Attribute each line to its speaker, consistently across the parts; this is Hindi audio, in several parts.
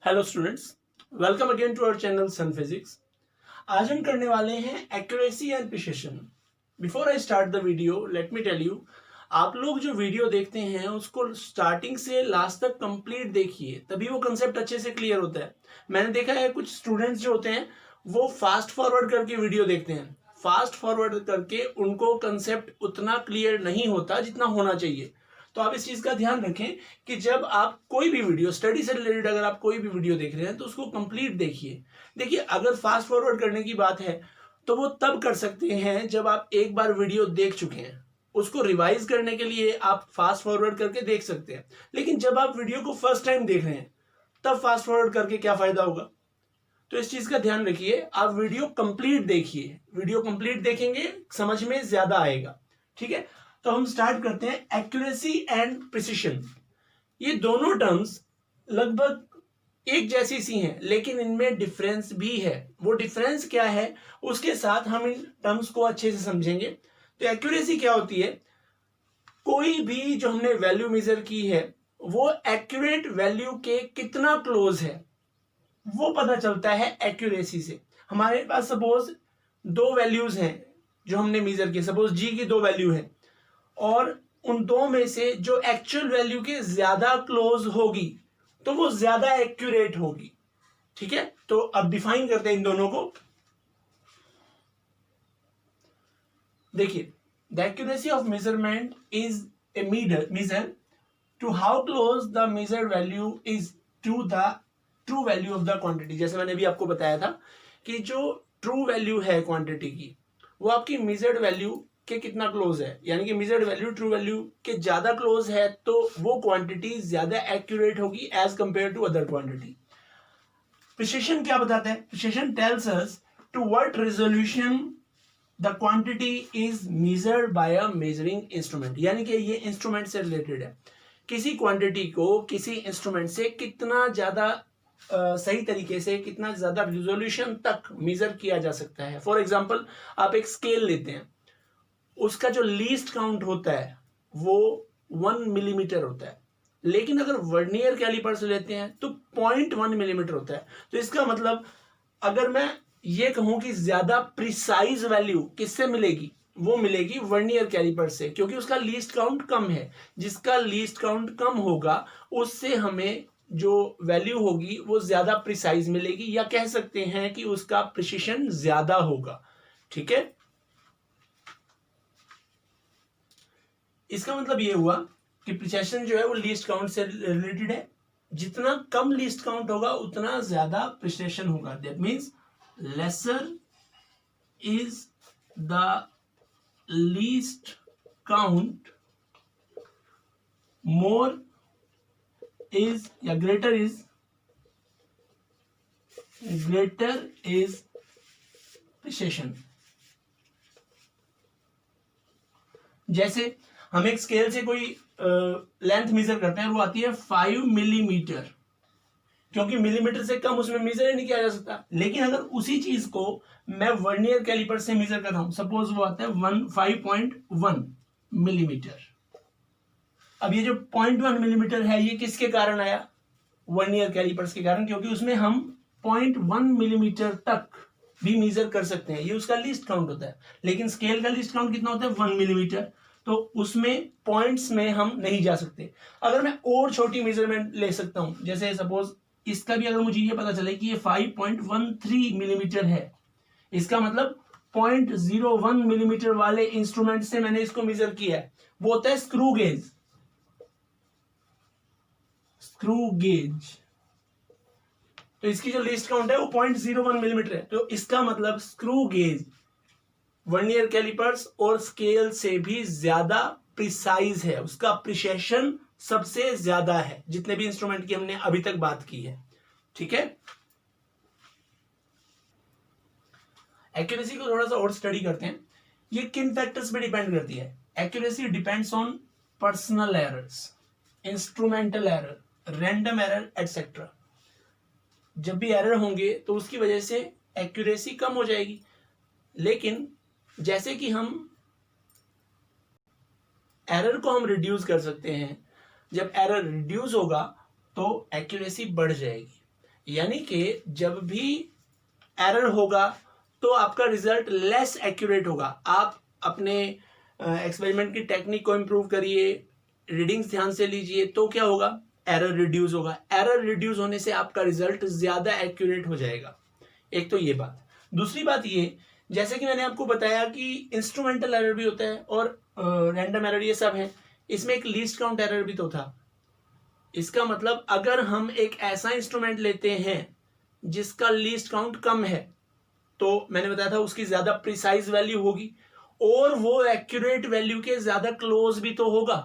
Speaker 1: Hello students, welcome again to our channel son physics. आज हम करने वाले हैं accuracy and precision. Before I start the video let me tell you, आप लोग जो वीडियो देखते हैं उसको स्टार्टिंग से लास्ट तक कंप्लीट देखिए, तभी वो कंसेप्ट अच्छे से क्लियर होता है। मैंने देखा है कुछ स्टूडेंट्स जो होते हैं वो फास्ट फॉरवर्ड करके वीडियो देखते हैं। फास्ट फॉरवर्ड करके उनको कंसेप्ट उतना क्लियर नहीं होता जितना होना चाहिए। तो आप इस चीज का ध्यान रखें कि जब आप कोई भी वीडियो स्टडी से रिलेटेड अगर आप कोई भी वीडियो देख रहे हैं तो उसको कंप्लीट देखिए। देखिए, अगर फास्ट फॉरवर्ड करने की बात है तो वो तब कर सकते हैं जब आप एक बार वीडियो देख चुके हैं। उसको रिवाइज करने के लिए आप फास्ट फॉरवर्ड करके देख सकते हैं, लेकिन जब आप वीडियो को फर्स्ट टाइम देख रहे हैं तब फास्ट फॉरवर्ड करके क्या फायदा होगा। तो इस चीज का ध्यान रखिए, आप वीडियो कंप्लीट देखिए। वीडियो कंप्लीट देखेंगे समझ में ज्यादा आएगा। ठीक है, तो हम स्टार्ट करते हैं। एक्यूरेसी एंड प्रिसिशन, ये दोनों टर्म्स लगभग एक जैसी सी हैं, लेकिन इनमें डिफरेंस भी है। वो डिफरेंस क्या है उसके साथ हम इन टर्म्स को अच्छे से समझेंगे। तो एक्यूरेसी क्या होती है? कोई भी जो हमने वैल्यू मेजर की है वो एक्यूरेट वैल्यू के कितना क्लोज है वो पता चलता है एक्यूरेसी से। हमारे पास सपोज दो वैल्यूज हैं जो हमने मेजर की, सपोज जी की दो वैल्यू है और उन दो में से जो एक्चुअल वैल्यू के ज्यादा क्लोज होगी तो वो ज्यादा एक्यूरेट होगी। ठीक है, तो अब डिफाइन करते हैं इन दोनों को। देखिए, the accuracy of measurement is a measure to how close the measured value is to the true value of the quantity. जैसे मैंने भी आपको बताया था कि जो ट्रू वैल्यू है क्वांटिटी की वो आपकी मेजर्ड वैल्यू के कितना क्लोज है, यानी कि मेजर्ड वैल्यू ट्रू वैल्यू के ज्यादा क्लोज है तो वो क्वांटिटी ज्यादा एक्यूरेट होगी as compare to other quantity. Precision क्या बताता है? Precision tells us to what resolution the quantity is measured by a measuring instrument, यानी कि ये इंस्ट्रूमेंट से रिलेटेड है। किसी क्वांटिटी को किसी इंस्ट्रूमेंट से कितना ज्यादा सही तरीके से, कितना ज्यादा रिजोल्यूशन तक मेजर किया जा सकता है। फॉर एग्जाम्पल, आप एक स्केल लेते हैं, उसका जो लीस्ट काउंट होता है वो 1 मिलीमीटर होता है, लेकिन अगर वर्नियर कैलिपर से लेते हैं तो 0.1 मिलीमीटर होता है। तो इसका मतलब अगर मैं ये कहूं कि ज्यादा प्रिसाइज वैल्यू किससे मिलेगी, वो मिलेगी वर्नियर कैलिपर से, क्योंकि उसका लीस्ट काउंट कम है। जिसका लीस्ट काउंट कम होगा उससे हमें जो वैल्यू होगी वो ज्यादा प्रिसाइज मिलेगी, या कह सकते हैं कि उसका प्रिसिशन ज्यादा होगा। ठीक है, इसका मतलब ये हुआ कि प्रिसिशन जो है वो लीस्ट काउंट से रिलेटेड है। जितना कम लीस्ट काउंट होगा उतना ज्यादा प्रिसिशन होगा। That means lesser is the least count, more is या ग्रेटर इज प्रिसिशन। जैसे हम एक स्केल से कोई लेंथ मेजर करते हैं, वो आती है 5 मिलीमीटर, क्योंकि मिलीमीटर से कम उसमें मेजर ही नहीं किया जा सकता। लेकिन अगर उसी चीज को मैं वर्नियर कैलिपर से मेजर करता हूं, सपोज वो आता है 5.1 मिलीमीटर। अब ये जो 0.1 मिलीमीटर है ये किसके कारण आया? वर्नियर कैलिपर्स के कारण, क्योंकि उसमें हम 0.1 मिलीमीटर तक भी मेजर कर सकते हैं, ये उसका लीस्ट काउंट होता है। लेकिन स्केल का लीस्ट काउंट कितना होता है? 1 मिलीमीटर। तो उसमें पॉइंट्स में हम नहीं जा सकते। अगर मैं और छोटी मेजरमेंट ले सकता हूं, जैसे सपोज इसका भी अगर मुझे ये पता चले कि ये 5.13 मिलीमीटर है, इसका मतलब 0.01 मिलीमीटर वाले इंस्ट्रूमेंट से मैंने इसको मेजर किया है, वो होता है स्क्रू गेज। तो इसकी जो लीस्ट काउंट है वो 0.01 मिलीमीटर है। तो इसका मतलब स्क्रू गेज वर्नियर कैलिपर्स और स्केल से भी ज्यादा प्रिसाइज है, उसका प्रिसिशन सबसे ज्यादा है जितने भी इंस्ट्रूमेंट की हमने अभी तक बात की है। ठीक है, एक्यूरेसी को थोड़ा सा और स्टडी करते हैं। ये किन फैक्टर्स पे डिपेंड करती है? Accuracy depends on personal errors, instrumental error, random error etcetera. जब भी एरर होंगे तो उसकी वजह से एक्यूरेसी कम हो जाएगी। लेकिन जैसे कि हम एरर को हम रिड्यूस कर सकते हैं, जब एरर रिड्यूस होगा तो एक्यूरेसी बढ़ जाएगी। यानी कि जब भी एरर होगा तो आपका रिजल्ट लेस एक्यूरेट होगा। आप अपने एक्सपेरिमेंट की टेक्निक को इम्प्रूव करिए, रीडिंग्स ध्यान से लीजिए, तो क्या होगा, एरर रिड्यूस होगा। एरर रिड्यूस होने से आपका रिजल्ट ज्यादा एक्यूरेट हो जाएगा। एक तो ये बात। दूसरी बात ये, जैसे कि मैंने आपको बताया कि इंस्ट्रूमेंटल एरर भी होता है और रैंडम एरर, ये सब है। इसमें एक लीस्ट काउंट एरर भी तो था। इसका मतलब अगर हम एक ऐसा इंस्ट्रूमेंट लेते हैं जिसका लीस्ट काउंट कम है, तो मैंने बताया था उसकी ज्यादा प्रिसाइज वैल्यू होगी और वो एक्यूरेट वैल्यू के ज्यादा क्लोज भी तो होगा।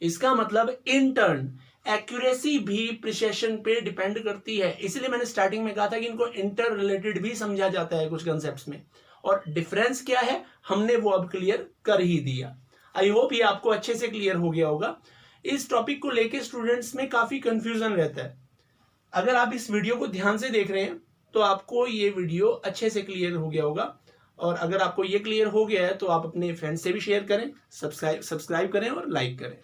Speaker 1: इसका मतलब इन टर्न एक्यूरेसी भी प्रिसिशन पे डिपेंड करती है। इसलिए मैंने स्टार्टिंग में कहा था कि इनको इंटर रिलेटेड भी समझा जाता है कुछ कंसेप्ट्स में। और डिफरेंस क्या है हमने वो अब क्लियर कर ही दिया। आई होप ये आपको अच्छे से क्लियर हो गया होगा। इस टॉपिक को लेके स्टूडेंट्स में काफी कंफ्यूजन रहता है। अगर आप इस वीडियो को ध्यान से देख रहे हैं तो आपको ये वीडियो अच्छे से क्लियर हो गया होगा। और अगर आपको ये क्लियर हो गया है तो आप अपने फ्रेंड्स से भी शेयर करें, सब्सक्राइब करें और लाइक करें।